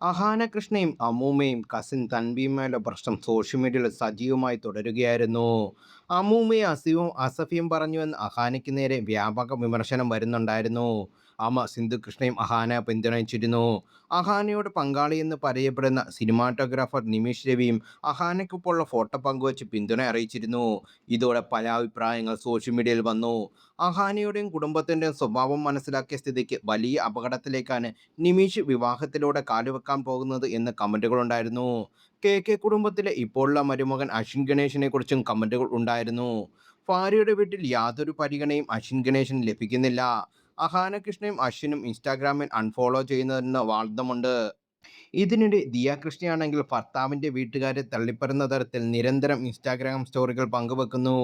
Ahana കൃഷ്ണയും അമ്മൂമ്മയും cousin തൻവിയുമായുള്ള പ്രശ്നം social മീഡിയയിൽ സജീവമായി തുടരുകയായിരുന്നു. അമ്മൂമ്മയെ അസഫ്യം പറഞ്ഞുവെന്ന് അഹാനയ്ക്ക് നേരെ വ്യാപക വിമർശനം വരുന്നുണ്ടായിരുന്നു. അമ്മ സിന്ധു കൃഷ്ണയും അഹാന പിന്തുണച്ചിരുന്നു. അഹാനയോട് പങ്കാളിയെന്ന് പറയപ്പെടുന്ന സിനിമാറ്റോഗ്രാഫർ നിമിഷ് രവിയും അഹാനയ്ക്കൊപ്പമുള്ള ഫോട്ടോ പങ്കുവച്ച് പിന്തുണ അറിയിച്ചിരുന്നു. ഇതോടെ പല അഭിപ്രായങ്ങൾ സോഷ്യൽ മീഡിയയിൽ വന്നു. അഹാനയുടെയും കുടുംബത്തിൻ്റെയും സ്വഭാവം മനസ്സിലാക്കിയ സ്ഥിതിക്ക് വലിയ അപകടത്തിലേക്കാണ് നിമിഷ് വിവാഹത്തിലൂടെ കാലുവെക്കാൻ പോകുന്നത് എന്ന് കമൻറ്റുകളുണ്ടായിരുന്നു. കെ കുടുംബത്തിലെ ഇപ്പോഴുള്ള മരുമകൻ അശ്വിൻ ഗണേഷിനെ കുറിച്ചും കമൻറ്റുകൾ ഉണ്ടായിരുന്നു. ഭാര്യയുടെ വീട്ടിൽ യാതൊരു പരിഗണനയും അശ്വിൻ ഗണേഷിന് ലഭിക്കുന്നില്ല. അഹാന കൃഷ്ണയും അശ്വിനും ഇൻസ്റ്റാഗ്രാമിൽ അൺഫോളോ ചെയ്യുന്നതെന്ന് വാദമുണ്ട്. ഇതിനിടെ ദിയ കൃഷ്ണയാണെങ്കിൽ ഭർത്താവിൻ്റെ വീട്ടുകാരെ തള്ളിപ്പറയുന്ന തരത്തിൽ നിരന്തരം ഇൻസ്റ്റാഗ്രാം സ്റ്റോറികൾ പങ്കുവെക്കുന്നു.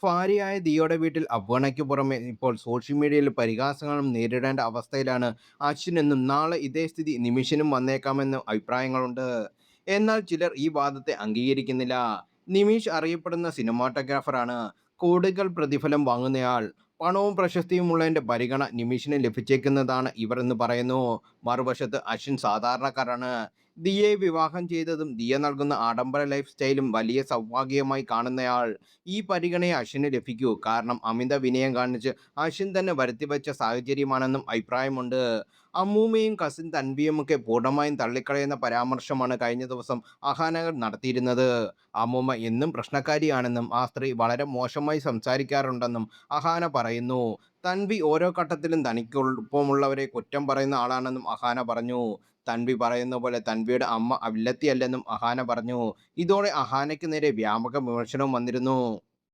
ഭാര്യയായ ദിയയുടെ വീട്ടിൽ അവഗണനയ്ക്ക് പുറമെ ഇപ്പോൾ സോഷ്യൽ മീഡിയയിൽ പരിഹാസങ്ങളും നേരിടേണ്ട അവസ്ഥയിലാണ് അശ്വിൻ എന്നും നാളെ ഇതേ സ്ഥിതി നിമിഷിനും വന്നേക്കാമെന്നും അഭിപ്രായങ്ങളുണ്ട്. എന്നാൽ ചിലർ ഈ വാദത്തെ അംഗീകരിക്കുന്നില്ല. നിമിഷ് അറിയപ്പെടുന്ന സിനിമാറ്റോഗ്രാഫറാണ്. കോടികൾ പ്രതിഫലം വാങ്ങുന്നയാൾ. പണവും പ്രശസ്തിയുമുള്ളതിൻ്റെ പരിഗണന നിമിഷിന് ലഭിച്ചേക്കുന്നതാണ് ഇവർ എന്ന് പറയുന്നു. മറുവശത്ത് അശ്വിൻ സാധാരണക്കാരാണ്. ദിയയെ വിവാഹം ചെയ്തതും ദിയ നൽകുന്ന ആഡംബര ലൈഫ് സ്റ്റൈലും വലിയ സൗഭാഗ്യമായി കാണുന്നയാൾ. ഈ പരിഗണനയെ അശ്വിന് ലഭിക്കൂ, കാരണം അമിത വിനയം കാണിച്ച് അശ്വിൻ തന്നെ വരുത്തിവെച്ച സാഹചര്യമാണെന്നും അഭിപ്രായമുണ്ട്. അമ്മൂമ്മയും കസിൻ തൻവിയുമൊക്കെ പൂർണ്ണമായും തള്ളിക്കളയുന്ന പരാമർശമാണ് കഴിഞ്ഞ ദിവസം അഹാനകൾ നടത്തിയിരുന്നത്. അമ്മൂമ്മ എന്നും പ്രശ്നക്കാരിയാണെന്നും ആ സ്ത്രീ വളരെ മോശമായി സംസാരിക്കാറുണ്ടെന്നും അഹാന പറയുന്നു. തൻവി ഓരോ ഘട്ടത്തിലും തനിക്കൊപ്പമുള്ളവരെ കുറ്റം പറയുന്ന ആളാണെന്നും അഹാന പറഞ്ഞു. തൻവി പറയുന്ന പോലെ തൻവിയുടെ അമ്മ വില്ലത്തിയല്ലെന്നും അഹാന പറഞ്ഞു. ഇതോടെ അഹാനയ്ക്ക് നേരെ വ്യാപക വിമർശനവും വന്നിരുന്നു.